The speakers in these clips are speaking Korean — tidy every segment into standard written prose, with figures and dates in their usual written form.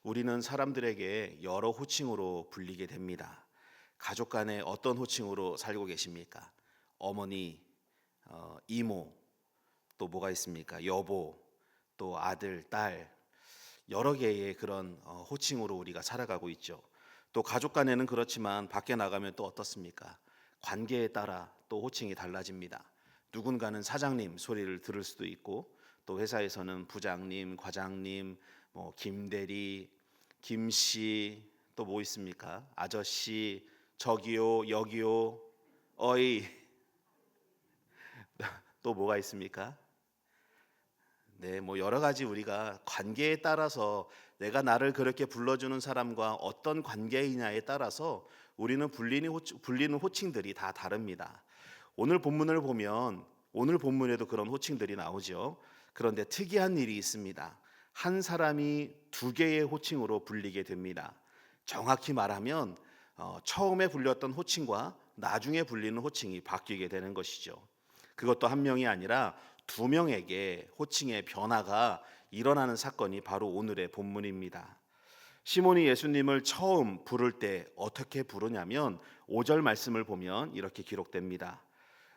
우리는 사람들에게 여러 호칭으로 불리게 됩니다. 가족 간에 어떤 호칭으로 살고 계십니까? 어머니, 이모, 또 뭐가 있습니까? 여보, 또 아들, 딸, 여러 개의 그런 호칭으로 우리가 살아가고 있죠. 또 가족 간에는 그렇지만 밖에 나가면 또 어떻습니까? 관계에 따라 또 호칭이 달라집니다. 누군가는 사장님 소리를 들을 수도 있고, 또 회사에서는 부장님, 과장님, 김대리, 김씨, 또 뭐 있습니까? 아저씨, 저기요, 여기요, 어이, 또 뭐가 있습니까? 네, 뭐 여러 가지 우리가 관계에 따라서 내가 나를 그렇게 불러주는 사람과 어떤 관계이냐에 따라서 우리는 불리는 호칭들이 다 다릅니다. 오늘 본문을 보면 오늘 본문에도 그런 호칭들이 나오죠. 그런데 특이한 일이 있습니다. 한 사람이 두 개의 호칭으로 불리게 됩니다. 정확히 말하면 처음에 불렸던 호칭과 나중에 불리는 호칭이 바뀌게 되는 것이죠. 그것도 한 명이 아니라 두 명에게 호칭의 변화가 일어나는 사건이 바로 오늘의 본문입니다. 시몬이 예수님을 처음 부를 때 어떻게 부르냐면 5절 말씀을 보면 이렇게 기록됩니다.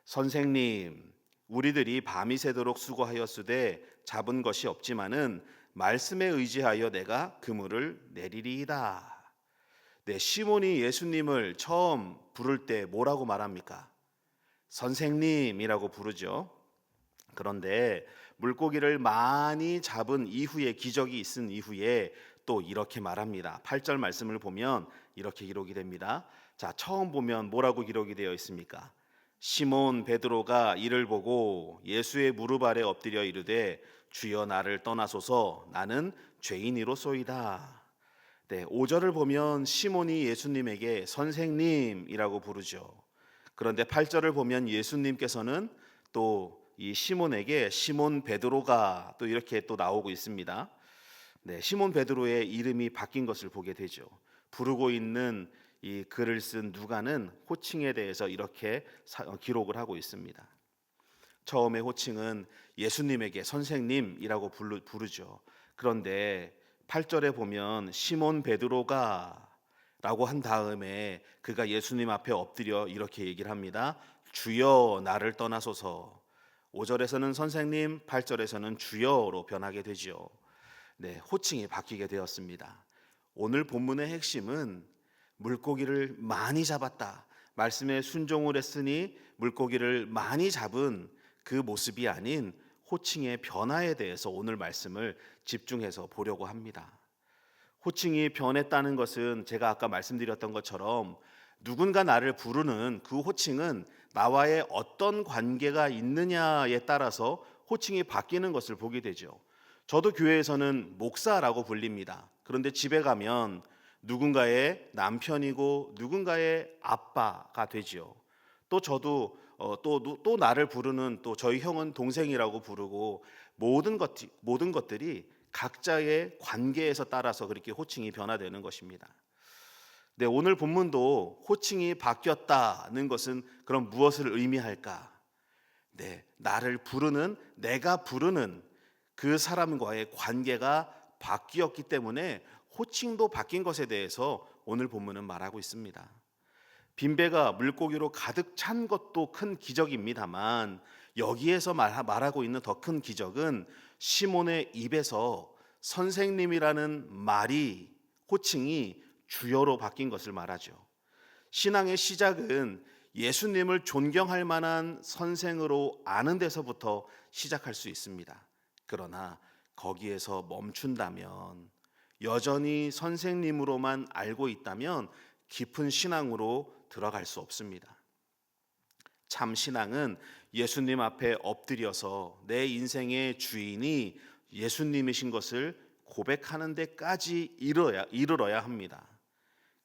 선생님, 우리들이 밤이 새도록 수고하였으되 잡은 것이 없지만은 말씀에 의지하여 내가 그물을 내리리이다. 네, 시몬이 예수님을 처음 부를 때 뭐라고 말합니까? 선생님이라고 부르죠. 그런데 물고기를 많이 잡은 이후에 기적이 있은 이후에 또 이렇게 말합니다. 8절 말씀을 보면 이렇게 기록이 됩니다. 자, 처음 보면 뭐라고 기록이 되어 있습니까? 시몬 베드로가 이를 보고 예수의 무릎 아래 엎드려 이르되 주여 나를 떠나소서 나는 죄인이로소이다. 네, 5절을 보면 시몬이 예수님에게 선생님이라고 부르죠. 그런데 8절을 보면 예수님께서는 또 이 시몬에게 시몬 베드로가 또 이렇게 또 나오고 있습니다. 네, 시몬 베드로의 이름이 바뀐 것을 보게 되죠. 부르고 있는 이 글을 쓴 누가는 호칭에 대해서 이렇게 기록을 하고 있습니다. 처음에 호칭은 예수님에게 선생님이라고 부르죠. 그런데 8절에 보면 시몬 베드로가 라고 한 다음에 그가 예수님 앞에 엎드려 이렇게 얘기를 합니다. 주여 나를 떠나소서. 5절에서는 선생님, 8절에서는 주여로 변하게 되죠. 네, 호칭이 바뀌게 되었습니다. 오늘 본문의 핵심은 물고기를 많이 잡았다. 말씀에 순종을 했으니 물고기를 많이 잡은 그 모습이 아닌 호칭의 변화에 대해서 오늘 말씀을 집중해서 보려고 합니다. 호칭이 변했다는 것은 제가 아까 말씀드렸던 것처럼 누군가 나를 부르는 그 호칭은 나와의 어떤 관계가 있느냐에 따라서 호칭이 바뀌는 것을 보게 되죠. 저도 교회에서는 목사라고 불립니다. 그런데 집에 가면 누군가의 남편이고 누군가의 아빠가 되지요. 또 저도 또 나를 부르는 또 저희 형은 동생이라고 부르고 모든 것들이 각자의 관계에서 따라서 그렇게 호칭이 변화되는 것입니다. 네, 오늘 본문도 호칭이 바뀌었다는 것은 그럼 무엇을 의미할까? 네, 내가 부르는 그 사람과의 관계가 바뀌었기 때문에 호칭도 바뀐 것에 대해서 오늘 본문은 말하고 있습니다. 빈배가 물고기로 가득 찬 것도 큰 기적입니다만 여기에서 말하고 있는 더 큰 기적은 시몬의 입에서 선생님이라는 말이 호칭이 주여로 바뀐 것을 말하죠. 신앙의 시작은 예수님을 존경할 만한 선생으로 아는 데서부터 시작할 수 있습니다. 그러나 거기에서 멈춘다면 여전히 선생님으로만 알고 있다면 깊은 신앙으로 들어갈 수 없습니다. 참 신앙은 예수님 앞에 엎드려서 내 인생의 주인이 예수님이신 것을 고백하는 데까지 이르러야 합니다.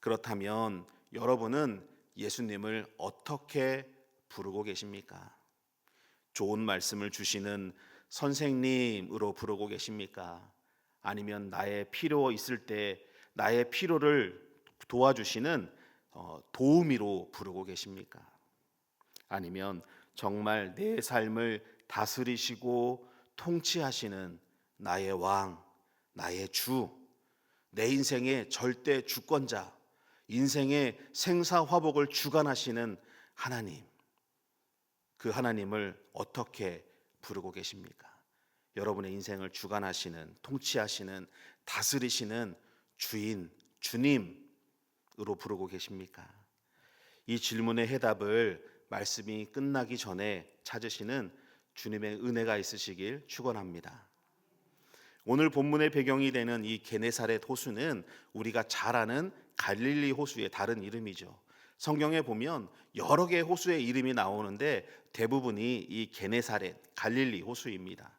그렇다면 여러분은 예수님을 어떻게 부르고 계십니까? 좋은 말씀을 주시는 선생님으로 부르고 계십니까? 아니면 나의 필요 있을 때 나의 필요를 도와주시는 도우미로 부르고 계십니까? 아니면 정말 내 삶을 다스리시고 통치하시는 나의 왕, 나의 주, 내 인생의 절대 주권자, 인생의 생사화복을 주관하시는 하나님, 그 하나님을 어떻게 부르고 계십니까? 여러분의 인생을 주관하시는, 통치하시는, 다스리시는 주인, 주님으로 부르고 계십니까? 이 질문의 해답을 말씀이 끝나기 전에 찾으시는 주님의 은혜가 있으시길 축원합니다. 오늘 본문의 배경이 되는 이 게네사렛 호수는 우리가 잘 아는 갈릴리 호수의 다른 이름이죠. 성경에 보면 여러 개의 호수의 이름이 나오는데 대부분이 이 게네사렛, 갈릴리 호수입니다.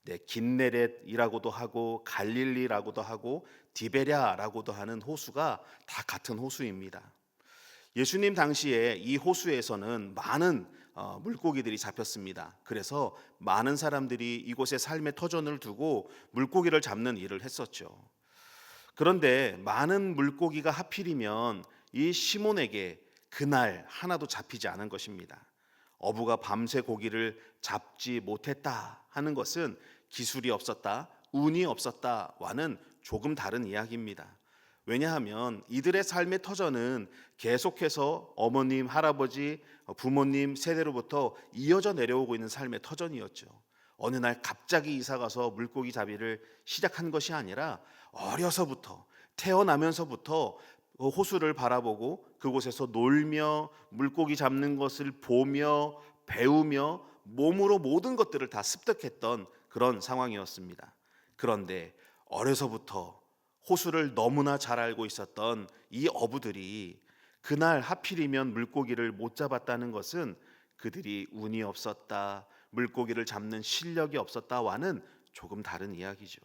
네, 긴네렛이라고도 하고 갈릴리라고도 하고 디베랴라고도 하는 호수가 다 같은 호수입니다. 예수님 당시에 이 호수에서는 많은 물고기들이 잡혔습니다. 그래서 많은 사람들이 이곳에 삶의 터전을 두고 물고기를 잡는 일을 했었죠. 그런데 많은 물고기가 하필이면 이 시몬에게 그날 하나도 잡히지 않은 것입니다. 어부가 밤새 고기를 잡지 못했다 하는 것은 기술이 없었다, 운이 없었다와는 조금 다른 이야기입니다. 왜냐하면 이들의 삶의 터전은 계속해서 어머님, 할아버지, 부모님 세대로부터 이어져 내려오고 있는 삶의 터전이었죠. 어느 날 갑자기 이사 가서 물고기 잡이를 시작한 것이 아니라 어려서부터, 태어나면서부터 호수를 바라보고 그곳에서 놀며 물고기 잡는 것을 보며 배우며 몸으로 모든 것들을 다 습득했던 그런 상황이었습니다. 그런데 어려서부터 호수를 너무나 잘 알고 있었던 이 어부들이 그날 하필이면 물고기를 못 잡았다는 것은 그들이 운이 없었다, 물고기를 잡는 실력이 없었다와는 조금 다른 이야기죠.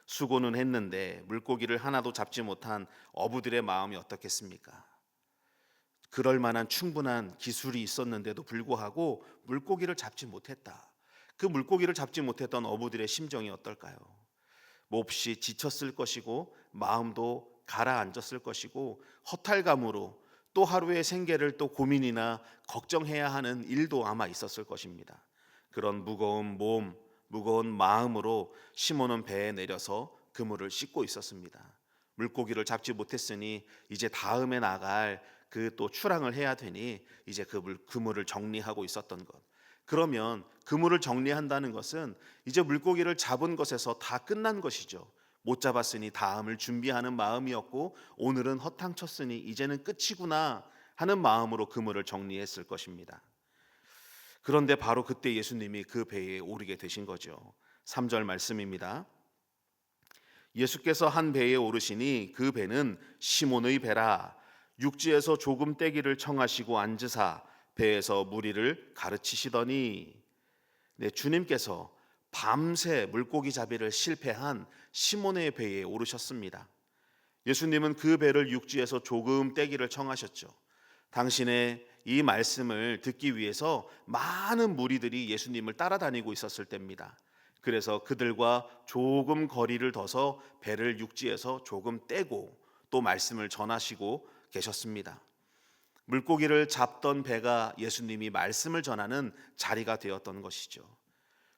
수고는 했는데 물고기를 하나도 잡지 못한 어부들의 마음이 어떻겠습니까? 그럴 만한 충분한 기술이 있었는데도 불구하고 물고기를 잡지 못했다. 그 물고기를 잡지 못했던 어부들의 심정이 어떨까요? 몹시 지쳤을 것이고 마음도 가라앉았을 것이고 허탈감으로 또 하루의 생계를 또 고민이나 걱정해야 하는 일도 아마 있었을 것입니다. 그런 무거운 몸, 무거운 마음으로 시몬은 배에 내려서 그물을 씻고 있었습니다. 물고기를 잡지 못했으니 이제 다음에 나갈 그 또 출항을 해야 되니 이제 그물을 정리하고 있었던 것. 그러면 그물을 정리한다는 것은 이제 물고기를 잡은 것에서 다 끝난 것이죠. 못 잡았으니 다음을 준비하는 마음이었고 오늘은 허탕쳤으니 이제는 끝이구나 하는 마음으로 그물을 정리했을 것입니다. 그런데 바로 그때 예수님이 그 배에 오르게 되신 거죠. 3절 말씀입니다. 예수께서 한 배에 오르시니 그 배는 시몬의 배라. 육지에서 조금 떼기를 청하시고 앉으사 배에서 무리를 가르치시더니, 네, 주님께서 밤새 물고기 잡이를 실패한 시몬의 배에 오르셨습니다. 예수님은 그 배를 육지에서 조금 떼기를 청하셨죠. 당신의 이 말씀을 듣기 위해서 많은 무리들이 예수님을 따라다니고 있었을 때입니다. 그래서 그들과 조금 거리를 둬서 배를 육지에서 조금 떼고 또 말씀을 전하시고 계셨습니다. 물고기를 잡던 배가 예수님이 말씀을 전하는 자리가 되었던 것이죠.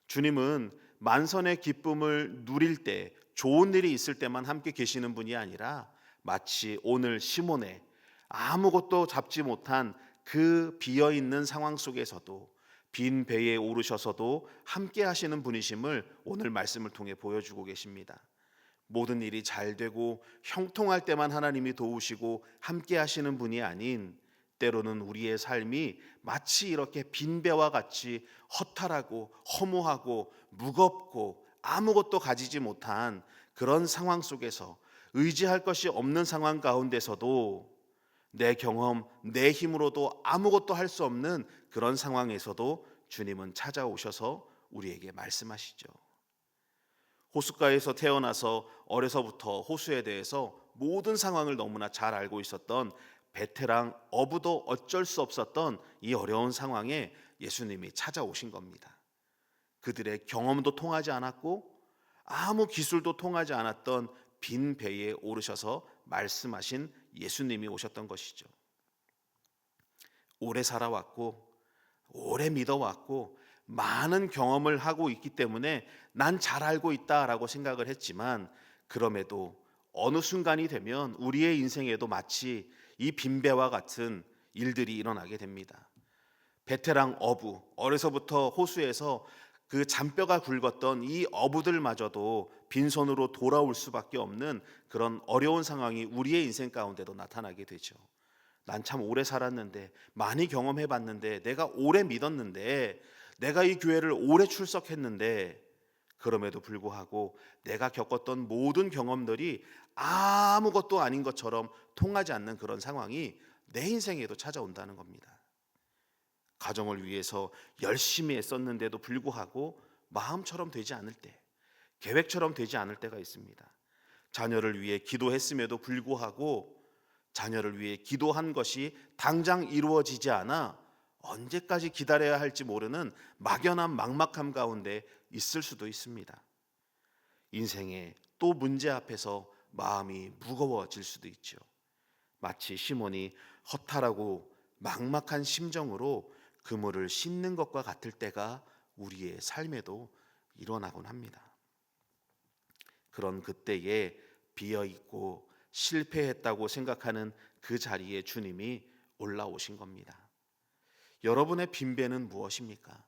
주님은 만선의 기쁨을 누릴 때, 좋은 일이 있을 때만 함께 계시는 분이 아니라 마치 오늘 시몬의 아무것도 잡지 못한 그 비어있는 상황 속에서도 빈 배에 오르셔서도 함께 하시는 분이심을 오늘 말씀을 통해 보여주고 계십니다. 모든 일이 잘 되고 형통할 때만 하나님이 도우시고 함께 하시는 분이 아닌, 때로는 우리의 삶이 마치 이렇게 빈 배와 같이 허탈하고 허무하고 무겁고 아무것도 가지지 못한 그런 상황 속에서 의지할 것이 없는 상황 가운데서도 내 경험, 내 힘으로도 아무것도 할 수 없는 그런 상황에서도 주님은 찾아오셔서 우리에게 말씀하시죠. 호숫가에서 태어나서 어려서부터 호수에 대해서 모든 상황을 너무나 잘 알고 있었던 베테랑 어부도 어쩔 수 없었던 이 어려운 상황에 예수님이 찾아오신 겁니다. 그들의 경험도 통하지 않았고 아무 기술도 통하지 않았던 빈 배에 오르셔서 말씀하신 예수님이 오셨던 것이죠. 오래 살아왔고 오래 믿어왔고 많은 경험을 하고 있기 때문에 난 잘 알고 있다라고 생각을 했지만, 그럼에도 어느 순간이 되면 우리의 인생에도 마치 이 빈배와 같은 일들이 일어나게 됩니다. 베테랑 어부, 어려서부터 호수에서 그 잔뼈가 굵었던 이 어부들마저도 빈손으로 돌아올 수밖에 없는 그런 어려운 상황이 우리의 인생 가운데도 나타나게 되죠. 난 참 오래 살았는데, 많이 경험해 봤는데, 내가 오래 믿었는데, 내가 이 교회를 오래 출석했는데, 그럼에도 불구하고 내가 겪었던 모든 경험들이 아무것도 아닌 것처럼 통하지 않는 그런 상황이 내 인생에도 찾아온다는 겁니다. 가정을 위해서 열심히 애썼는데도 불구하고 마음처럼 되지 않을 때, 계획처럼 되지 않을 때가 있습니다. 자녀를 위해 기도했음에도 불구하고 자녀를 위해 기도한 것이 당장 이루어지지 않아 언제까지 기다려야 할지 모르는 막연한 막막함 가운데 있을 수도 있습니다. 인생의 또 문제 앞에서 마음이 무거워질 수도 있죠. 마치 시몬이 허탈하고 막막한 심정으로 그물을 씻는 것과 같을 때가 우리의 삶에도 일어나곤 합니다. 그런 그때에 비어있고 실패했다고 생각하는 그 자리에 주님이 올라오신 겁니다. 여러분의 빈배는 무엇입니까?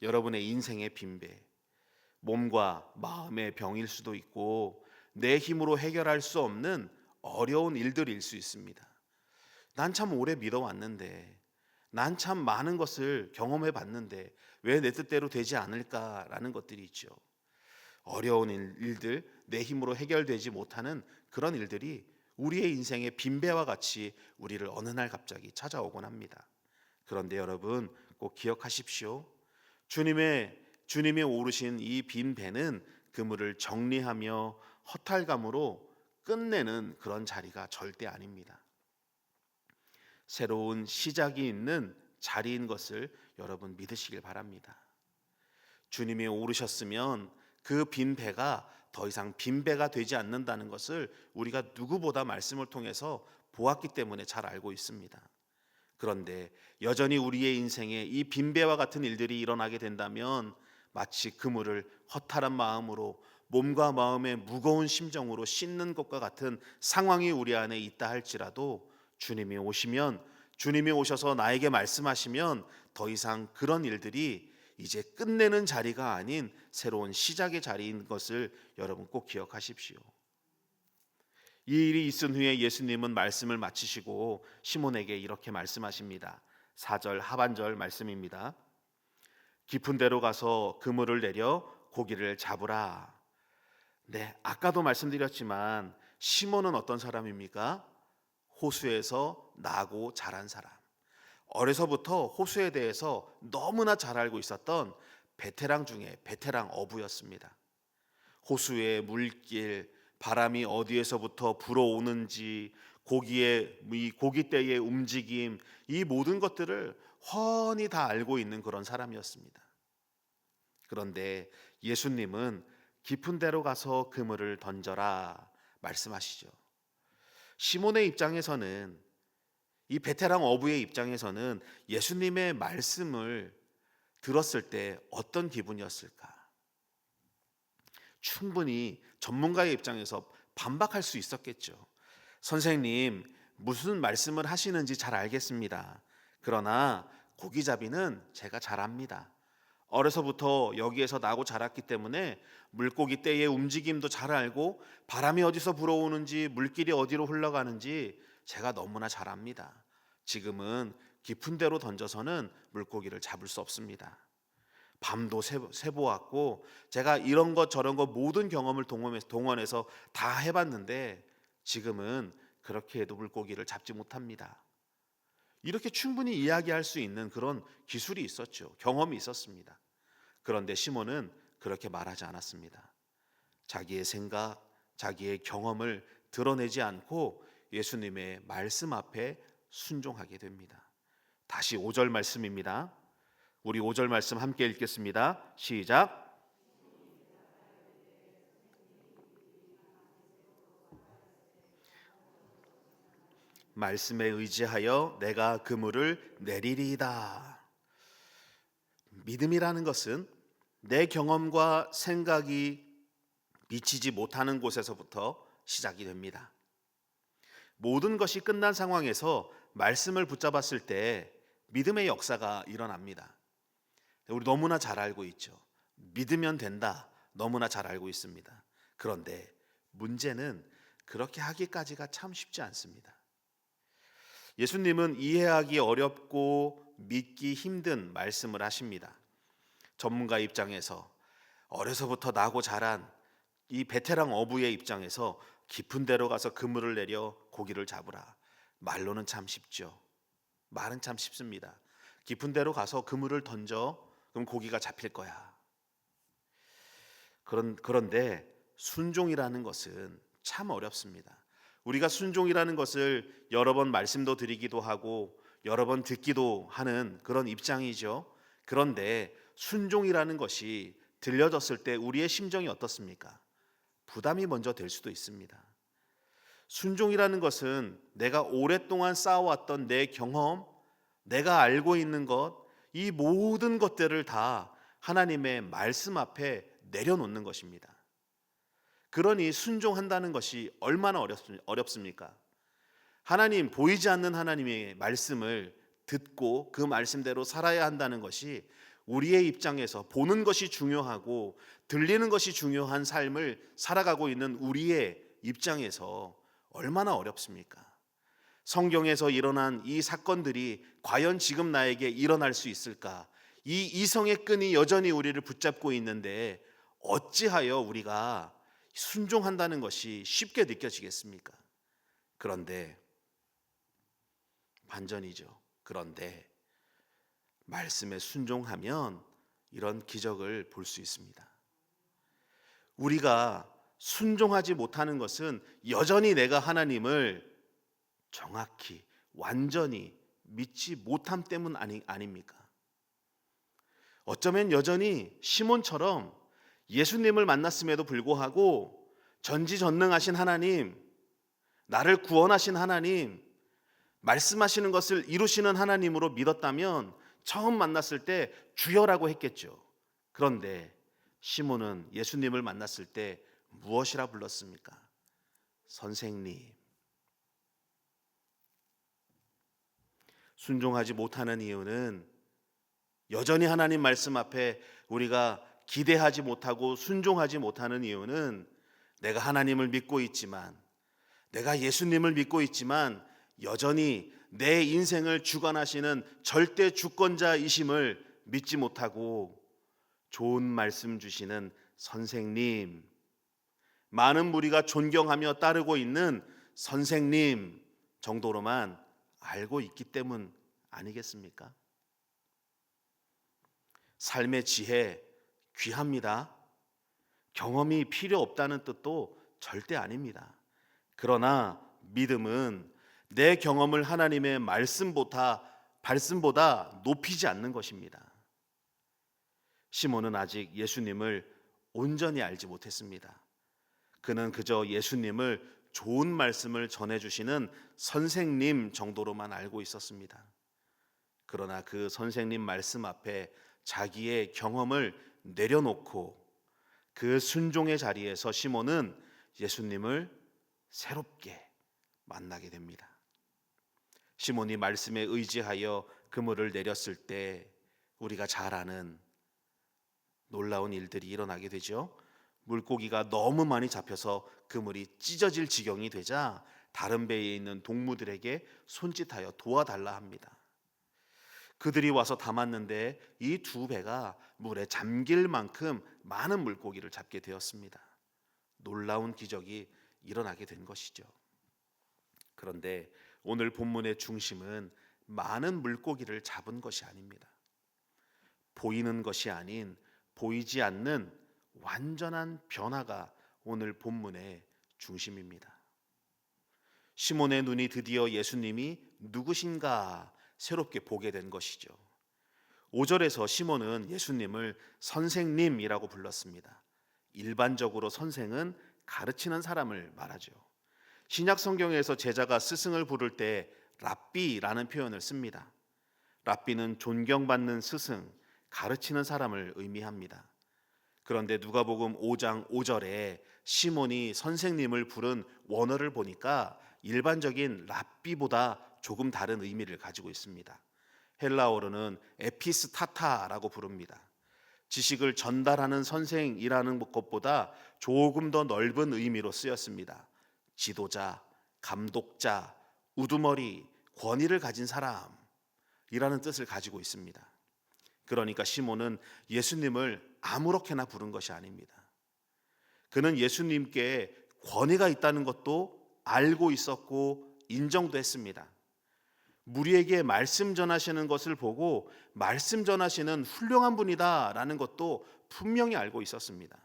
여러분의 인생의 빈배, 몸과 마음의 병일 수도 있고 내 힘으로 해결할 수 없는 어려운 일들일 수 있습니다. 난 참 오래 믿어왔는데, 난 참 많은 것을 경험해 봤는데 왜 내 뜻대로 되지 않을까라는 것들이 있죠. 어려운 일들, 내 힘으로 해결되지 못하는 그런 일들이 우리의 인생의 빈배와 같이 우리를 어느 날 갑자기 찾아오곤 합니다. 그런데 여러분 꼭 기억하십시오. 주님이 오르신 이 빈배는 그물을 정리하며 허탈감으로 끝내는 그런 자리가 절대 아닙니다. 새로운 시작이 있는 자리인 것을 여러분 믿으시길 바랍니다. 주님이 오르셨으면 그 빈배가 더 이상 빈배가 되지 않는다는 것을 우리가 누구보다 말씀을 통해서 보았기 때문에 잘 알고 있습니다. 그런데 여전히 우리의 인생에 이 빈배와 같은 일들이 일어나게 된다면 마치 그물을 허탈한 마음으로, 몸과 마음의 무거운 심정으로 씻는 것과 같은 상황이 우리 안에 있다 할지라도 주님이 오셔서 나에게 말씀하시면 더 이상 그런 일들이 이제 끝내는 자리가 아닌 새로운 시작의 자리인 것을 여러분 꼭 기억하십시오. 이 일이 있은 후에 예수님은 말씀을 마치시고 시몬에게 이렇게 말씀하십니다. 4절 하반절 말씀입니다. 깊은 데로 가서 그물을 내려 고기를 잡으라. 네, 아까도 말씀드렸지만 시몬은 어떤 사람입니까? 호수에서 나고 자란 사람. 어려서부터 호수에 대해서 너무나 잘 알고 있었던 베테랑 중에 베테랑 어부였습니다. 호수의 물길, 바람이 어디에서부터 불어오는지, 이 고깃대의 움직임, 이 모든 것들을 훤히 다 알고 있는 그런 사람이었습니다. 그런데 예수님은 깊은 데로 가서 그물을 던져라 말씀하시죠. 시몬의 입장에서는, 이 베테랑 어부의 입장에서는 예수님의 말씀을 들었을 때 어떤 기분이었을까? 충분히 전문가의 입장에서 반박할 수 있었겠죠. 선생님, 무슨 말씀을 하시는지 잘 알겠습니다. 그러나 고기잡이는 제가 잘합니다. 어려서부터 여기에서 나고 자랐기 때문에 물고기 떼의 움직임도 잘 알고 바람이 어디서 불어오는지 물길이 어디로 흘러가는지 제가 너무나 잘 압니다. 지금은 깊은 데로 던져서는 물고기를 잡을 수 없습니다. 밤도 새보았고 제가 이런 것 저런 것 모든 경험을 동원해서 다 해봤는데 지금은 그렇게 해도 물고기를 잡지 못합니다. 이렇게 충분히 이야기할 수 있는 그런 기술이 있었죠. 경험이 있었습니다. 그런데 시몬은 그렇게 말하지 않았습니다. 자기의 생각, 자기의 경험을 드러내지 않고 예수님의 말씀 앞에 순종하게 됩니다. 다시 5절 말씀입니다. 우리 5절 말씀 함께 읽겠습니다. 시작. 말씀에 의지하여 내가 그물을 내리리이다. 믿음이라는 것은 내 경험과 생각이 미치지 못하는 곳에서부터 시작이 됩니다. 모든 것이 끝난 상황에서 말씀을 붙잡았을 때 믿음의 역사가 일어납니다. 우리 너무나 잘 알고 있죠. 믿으면 된다. 너무나 잘 알고 있습니다. 그런데 문제는 그렇게 하기까지가 참 쉽지 않습니다. 예수님은 이해하기 어렵고 믿기 힘든 말씀을 하십니다. 전문가 입장에서, 어려서부터 나고 자란 이 베테랑 어부의 입장에서 깊은 데로 가서 그물을 내려 고기를 잡으라. 말로는 참 쉽죠. 말은 참 쉽습니다. 깊은 데로 가서 그물을 던져, 그럼 고기가 잡힐 거야. 그런데 순종이라는 것은 참 어렵습니다. 우리가 순종이라는 것을 여러 번 말씀도 드리기도 하고 여러 번 듣기도 하는 그런 입장이죠. 그런데 순종이라는 것이 들려졌을 때 우리의 심정이 어떻습니까? 부담이 먼저 될 수도 있습니다. 순종이라는 것은 내가 오랫동안 쌓아왔던 내 경험, 내가 알고 있는 것, 이 모든 것들을 다 하나님의 말씀 앞에 내려놓는 것입니다. 그러니 순종한다는 것이 얼마나 어렵습니까? 하나님, 보이지 않는 하나님의 말씀을 듣고 그 말씀대로 살아야 한다는 것이 우리의 입장에서 보는 것이 중요하고 들리는 것이 중요한 삶을 살아가고 있는 우리의 입장에서 얼마나 어렵습니까? 성경에서 일어난 이 사건들이 과연 지금 나에게 일어날 수 있을까? 이 이성의 끈이 여전히 우리를 붙잡고 있는데 어찌하여 우리가 순종한다는 것이 쉽게 느껴지겠습니까? 그런데 반전이죠. 그런데 말씀에 순종하면 이런 기적을 볼 수 있습니다. 우리가 순종하지 못하는 것은 여전히 내가 하나님을 정확히 완전히 믿지 못함 때문 아닙니까? 어쩌면 여전히 시몬처럼 예수님을 만났음에도 불구하고 전지전능하신 하나님, 나를 구원하신 하나님, 말씀하시는 것을 이루시는 하나님으로 믿었다면 처음 만났을 때 주여라고 했겠죠. 그런데 시몬은 예수님을 만났을 때 무엇이라 불렀습니까? 선생님. 순종하지 못하는 이유는 여전히 하나님 말씀 앞에 우리가 기대하지 못하고 순종하지 못하는 이유는 내가 하나님을 믿고 있지만, 내가 예수님을 믿고 있지만 여전히 내 인생을 주관하시는 절대 주권자이심을 믿지 못하고 좋은 말씀 주시는 선생님, 많은 무리가 존경하며 따르고 있는 선생님 정도로만 알고 있기 때문 아니겠습니까? 삶의 지혜 귀합니다. 경험이 필요 없다는 뜻도 절대 아닙니다. 그러나 믿음은 내 경험을 하나님의 말씀보다 높이지 않는 것입니다. 시몬은 아직 예수님을 온전히 알지 못했습니다. 그는 그저 예수님을 좋은 말씀을 전해주시는 선생님 정도로만 알고 있었습니다. 그러나 그 선생님 말씀 앞에 자기의 경험을 내려놓고 그 순종의 자리에서 시몬은 예수님을 새롭게 만나게 됩니다. 시몬이 말씀에 의지하여 그물을 내렸을 때 우리가 잘 아는 놀라운 일들이 일어나게 되죠. 물고기가 너무 많이 잡혀서 그물이 찢어질 지경이 되자 다른 배에 있는 동무들에게 손짓하여 도와달라 합니다. 그들이 와서 담았는데 이 두 배가 물에 잠길 만큼 많은 물고기를 잡게 되었습니다. 놀라운 기적이 일어나게 된 것이죠. 그런데 오늘 본문의 중심은 많은 물고기를 잡은 것이 아닙니다. 보이는 것이 아닌 보이지 않는 완전한 변화가 오늘 본문의 중심입니다. 시몬의 눈이 드디어 예수님이 누구신가 새롭게 보게 된 것이죠. 5절에서 시몬은 예수님을 선생님이라고 불렀습니다. 일반적으로 선생은 가르치는 사람을 말하죠. 신약 성경에서 제자가 스승을 부를 때 랍비라는 표현을 씁니다. 랍비는 존경받는 스승, 가르치는 사람을 의미합니다. 그런데 누가복음 5장 5절에 시몬이 선생님을 부른 원어를 보니까 일반적인 랍비보다 조금 다른 의미를 가지고 있습니다. 헬라어로는 에피스타타라고 부릅니다. 지식을 전달하는 선생이라는 것보다 조금 더 넓은 의미로 쓰였습니다. 지도자, 감독자, 우두머리, 권위를 가진 사람이라는 뜻을 가지고 있습니다. 그러니까 시몬은 예수님을 아무렇게나 부른 것이 아닙니다. 그는 예수님께 권위가 있다는 것도 알고 있었고 인정도 했습니다. 무리에게 말씀 전하시는 것을 보고 말씀 전하시는 훌륭한 분이다라는 것도 분명히 알고 있었습니다.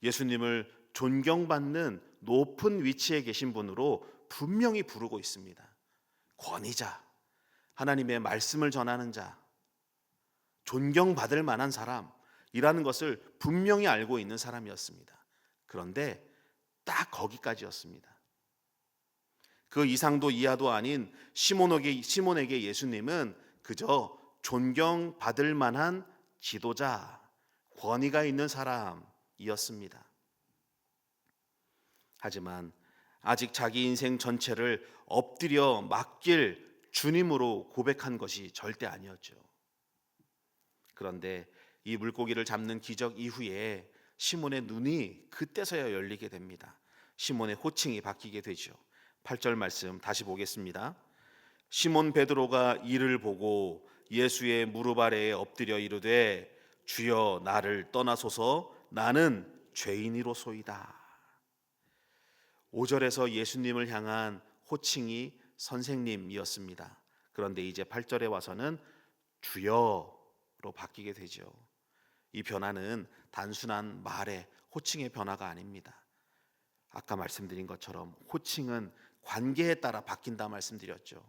예수님을 존경받는 높은 위치에 계신 분으로 분명히 부르고 있습니다. 권위자, 하나님의 말씀을 전하는 자, 존경받을 만한 사람이라는 것을 분명히 알고 있는 사람이었습니다. 그런데 딱 거기까지였습니다. 그 이상도 이하도 아닌 시몬에게 예수님은 그저 존경받을 만한 지도자, 권위가 있는 사람이었습니다. 하지만 아직 자기 인생 전체를 엎드려 맡길 주님으로 고백한 것이 절대 아니었죠. 그런데 이 물고기를 잡는 기적 이후에 시몬의 눈이 그때서야 열리게 됩니다. 시몬의 호칭이 바뀌게 되죠. 8절 말씀 다시 보겠습니다. 시몬 베드로가 이를 보고 예수의 무릎 아래에 엎드려 이르되 주여 나를 떠나소서 나는 죄인이로소이다. 5절에서 예수님을 향한 호칭이 선생님이었습니다. 그런데 이제 8절에 와서는 주여로 바뀌게 되죠. 이 변화는 단순한 말의 호칭의 변화가 아닙니다. 아까 말씀드린 것처럼 호칭은 관계에 따라 바뀐다 말씀드렸죠.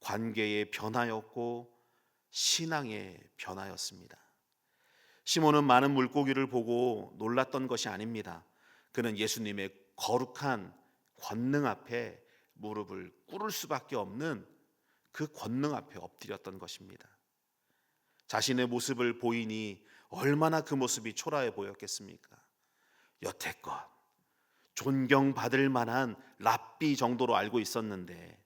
관계의 변화였고 신앙의 변화였습니다. 시몬은 많은 물고기를 보고 놀랐던 것이 아닙니다. 그는 예수님의 거룩한 권능 앞에 무릎을 꿇을 수밖에 없는 그 권능 앞에 엎드렸던 것입니다. 자신의 모습을 보이니 얼마나 그 모습이 초라해 보였겠습니까? 여태껏 존경받을 만한 랍비 정도로 알고 있었는데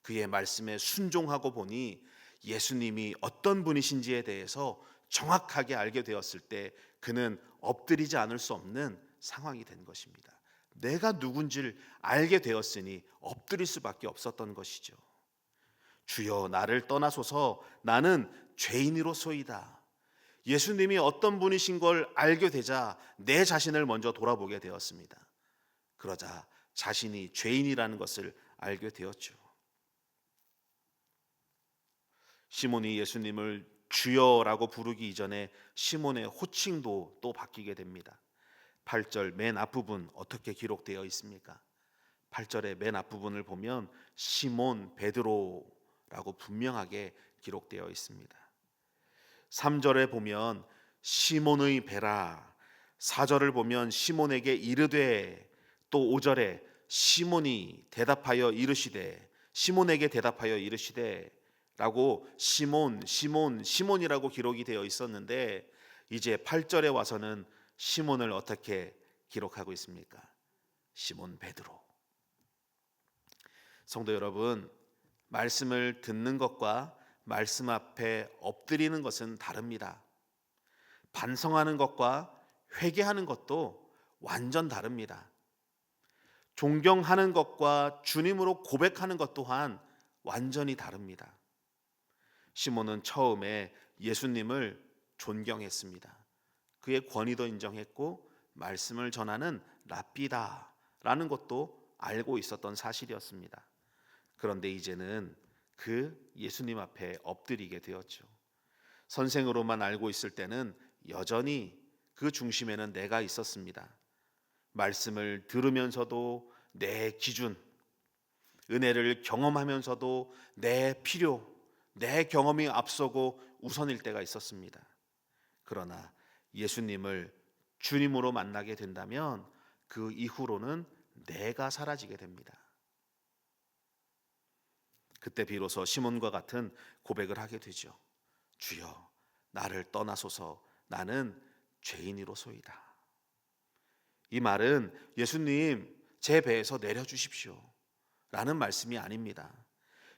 그의 말씀에 순종하고 보니 예수님이 어떤 분이신지에 대해서 정확하게 알게 되었을 때 그는 엎드리지 않을 수 없는 상황이 된 것입니다. 내가 누군지를 알게 되었으니 엎드릴 수밖에 없었던 것이죠. 주여 나를 떠나소서 나는 죄인이로소이다. 예수님이 어떤 분이신 걸 알게 되자 내 자신을 먼저 돌아보게 되었습니다. 그러자 자신이 죄인이라는 것을 알게 되었죠. 시몬이 예수님을 주여라고 부르기 이전에 시몬의 호칭도 또 바뀌게 됩니다. 8절 맨 앞부분 어떻게 기록되어 있습니까? 8절의 맨 앞부분을 보면 시몬 베드로라고 분명하게 기록되어 있습니다. 3절에 보면 시몬의 배라, 4절을 보면 시몬에게 이르되, 또 5절에 시몬이 대답하여 이르시되, 시몬에게 대답하여 이르시되 라고 시몬이라고 기록이 되어 있었는데 이제 8절에 와서는 시몬을 어떻게 기록하고 있습니까? 시몬 베드로. 성도 여러분, 말씀을 듣는 것과 말씀 앞에 엎드리는 것은 다릅니다. 반성하는 것과 회개하는 것도 완전 다릅니다. 존경하는 것과 주님으로 고백하는 것 또한 완전히 다릅니다. 시몬은 처음에 예수님을 존경했습니다. 그의 권위도 인정했고 말씀을 전하는 랍비다라는 것도 알고 있었던 사실이었습니다. 그런데 이제는 그 예수님 앞에 엎드리게 되었죠. 선생으로만 알고 있을 때는 여전히 그 중심에는 내가 있었습니다. 말씀을 들으면서도 내 기준, 은혜를 경험하면서도 내 필요, 내 경험이 앞서고 우선일 때가 있었습니다. 그러나 예수님을 주님으로 만나게 된다면 그 이후로는 내가 사라지게 됩니다. 그때 비로소 시몬과 같은 고백을 하게 되죠. 주여 나를 떠나소서 나는 죄인이로소이다. 이 말은 예수님 제 배에서 내려주십시오 라는 말씀이 아닙니다.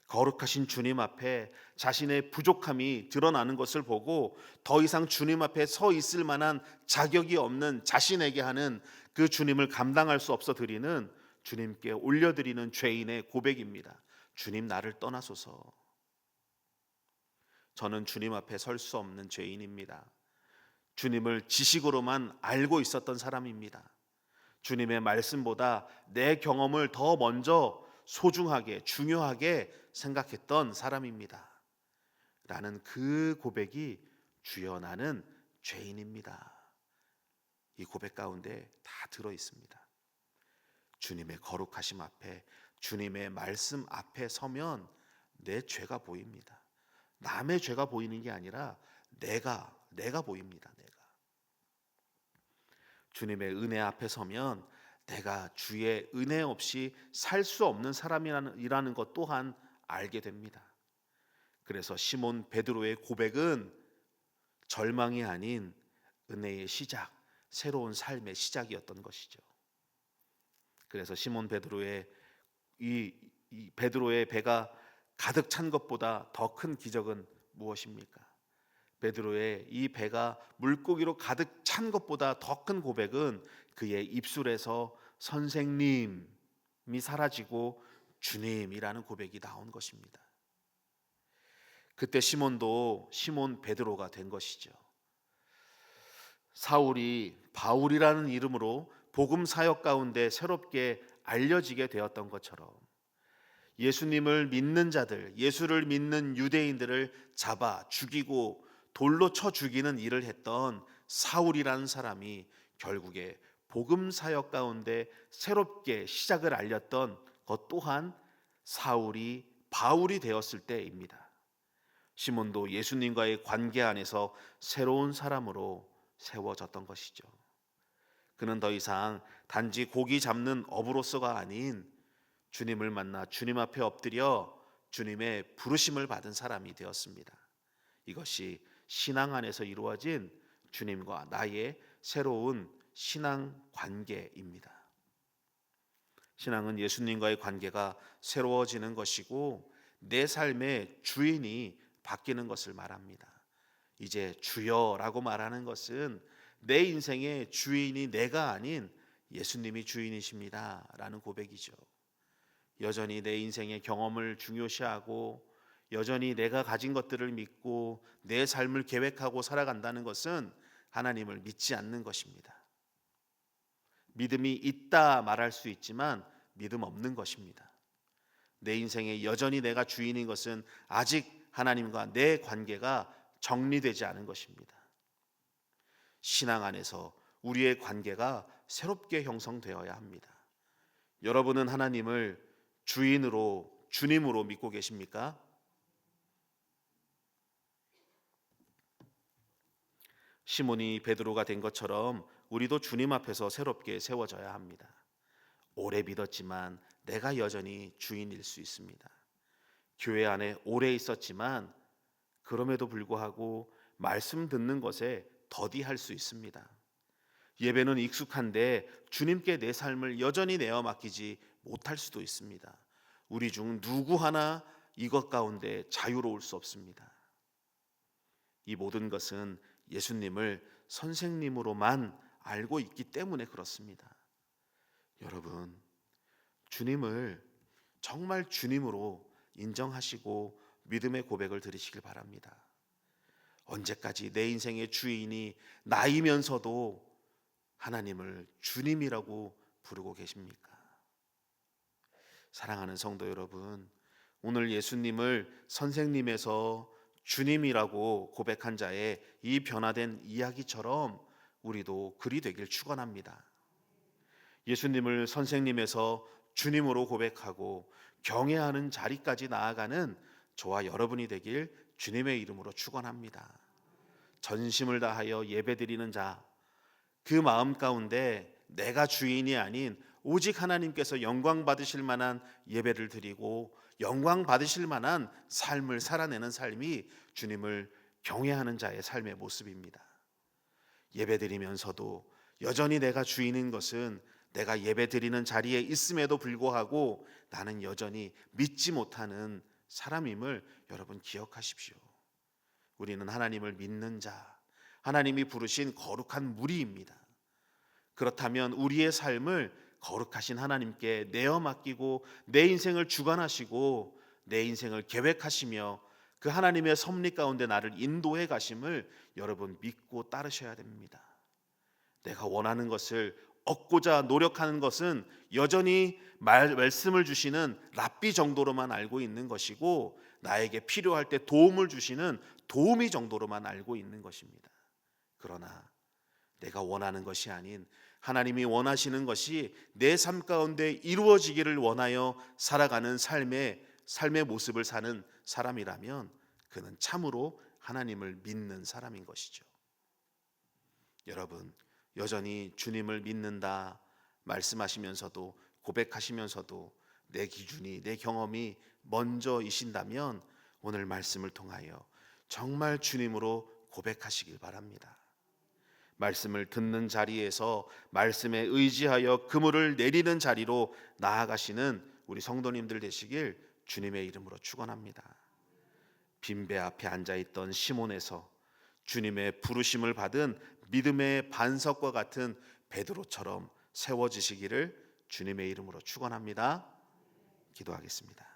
거룩하신 주님 앞에 자신의 부족함이 드러나는 것을 보고 더 이상 주님 앞에 서 있을 만한 자격이 없는 자신에게 하는 그 주님을 감당할 수 없어 드리는 주님께 올려드리는 죄인의 고백입니다. 주님 나를 떠나소서. 저는 주님 앞에 설 수 없는 죄인입니다. 주님을 지식으로만 알고 있었던 사람입니다. 주님의 말씀보다 내 경험을 더 먼저 소중하게 중요하게 생각했던 사람입니다. 라는 그 고백이 주여 나는 죄인입니다. 이 고백 가운데 다 들어 있습니다. 주님의 거룩하심 앞에 주님의 말씀 앞에 서면 내 죄가 보입니다. 남의 죄가 보이는 게 아니라 내가 보입니다. 내가. 주님의 은혜 앞에 서면 내가 주의 은혜 없이 살 수 없는 사람이라는 것 또한 알게 됩니다. 그래서 시몬 베드로의 고백은 절망이 아닌 은혜의 시작, 새로운 삶의 시작이었던 것이죠. 그래서 시몬 베드로의 이 베드로의 배가 가득 찬 것보다 더 큰 기적은 무엇입니까? 베드로의 이 배가 물고기로 가득 찬 것보다 더 큰 고백은 그의 입술에서 선생님이 사라지고 주님이라는 고백이 나온 것입니다. 그때 시몬도 시몬 베드로가 된 것이죠. 사울이 바울이라는 이름으로 복음 사역 가운데 새롭게 알려지게 되었던 것처럼 예수님을 믿는 자들, 예수를 믿는 유대인들을 잡아 죽이고 돌로 쳐 죽이는 일을 했던 사울이라는 사람이 결국에 복음 사역 가운데 새롭게 시작을 알렸던 것 또한 사울이 바울이 되었을 때입니다. 시몬도 예수님과의 관계 안에서 새로운 사람으로 세워졌던 것이죠. 그는 더 이상 단지 고기 잡는 어부로서가 아닌 주님을 만나 주님 앞에 엎드려 주님의 부르심을 받은 사람이 되었습니다. 이것이 신앙 안에서 이루어진 주님과 나의 새로운 신앙 관계입니다. 신앙은 예수님과의 관계가 새로워지는 것이고 내 삶의 주인이 바뀌는 것을 말합니다. 이제 주여라고 말하는 것은 내 인생의 주인이 내가 아닌 예수님이 주인이십니다 라는 고백이죠. 여전히 내 인생의 경험을 중요시하고 여전히 내가 가진 것들을 믿고 내 삶을 계획하고 살아간다는 것은 하나님을 믿지 않는 것입니다. 믿음이 있다 말할 수 있지만 믿음 없는 것입니다. 내 인생에 여전히 내가 주인인 것은 아직 하나님과 내 관계가 정리되지 않은 것입니다. 신앙 안에서 우리의 관계가 새롭게 형성되어야 합니다. 여러분은 하나님을 주인으로 주님으로 믿고 계십니까? 시몬이 베드로가 된 것처럼 우리도 주님 앞에서 새롭게 세워져야 합니다. 오래 믿었지만 내가 여전히 주인일 수 있습니다. 교회 안에 오래 있었지만 그럼에도 불구하고 말씀 듣는 것에 더디할 수 있습니다. 예배는 익숙한데 주님께 내 삶을 여전히 내어 맡기지 못할 수도 있습니다. 우리 중 누구 하나 이것 가운데 자유로울 수 없습니다. 이 모든 것은 예수님을 선생님으로만 알고 있기 때문에 그렇습니다. 여러분, 주님을 정말 주님으로 인정하시고 믿음의 고백을 드리시길 바랍니다. 언제까지 내 인생의 주인이 나이면서도 하나님을 주님이라고 부르고 계십니까? 사랑하는 성도 여러분, 오늘 예수님을 선생님에서 주님이라고 고백한 자의 이 변화된 이야기처럼 우리도 그리 되길 축원합니다. 예수님을 선생님에서 주님으로 고백하고 경외하는 자리까지 나아가는 저와 여러분이 되길 주님의 이름으로 축원합니다. 전심을 다하여 예배드리는 자, 그 마음 가운데 내가 주인이 아닌 오직 하나님께서 영광 받으실 만한 예배를 드리고 영광 받으실 만한 삶을 살아내는 삶이 주님을 경외하는 자의 삶의 모습입니다. 예배드리면서도 여전히 내가 주인인 것은 내가 예배드리는 자리에 있음에도 불구하고 나는 여전히 믿지 못하는 사람임을 여러분 기억하십시오. 우리는 하나님을 믿는 자, 하나님이 부르신 거룩한 무리입니다. 그렇다면 우리의 삶을 거룩하신 하나님께 내어 맡기고 내 인생을 주관하시고 내 인생을 계획하시며 그 하나님의 섭리 가운데 나를 인도해 가심을 여러분 믿고 따르셔야 됩니다. 내가 원하는 것을 얻고자 노력하는 것은 여전히 말씀을 주시는 랍비 정도로만 알고 있는 것이고 나에게 필요할 때 도움을 주시는 도우미 정도로만 알고 있는 것입니다. 그러나 내가 원하는 것이 아닌 하나님이 원하시는 것이 내 삶 가운데 이루어지기를 원하여 살아가는 삶의 모습을 사는 사람이라면 그는 참으로 하나님을 믿는 사람인 것이죠. 여러분, 여전히 주님을 믿는다 말씀하시면서도 고백하시면서도 내 기준이 내 경험이 먼저이신다면 오늘 말씀을 통하여 정말 주님으로 고백하시길 바랍니다. 말씀을 듣는 자리에서 말씀에 의지하여 그물을 내리는 자리로 나아가시는 우리 성도님들 되시길 주님의 이름으로 축원합니다. 빈배 앞에 앉아있던 시몬에서 주님의 부르심을 받은 믿음의 반석과 같은 베드로처럼 세워지시기를 주님의 이름으로 축원합니다. 기도하겠습니다.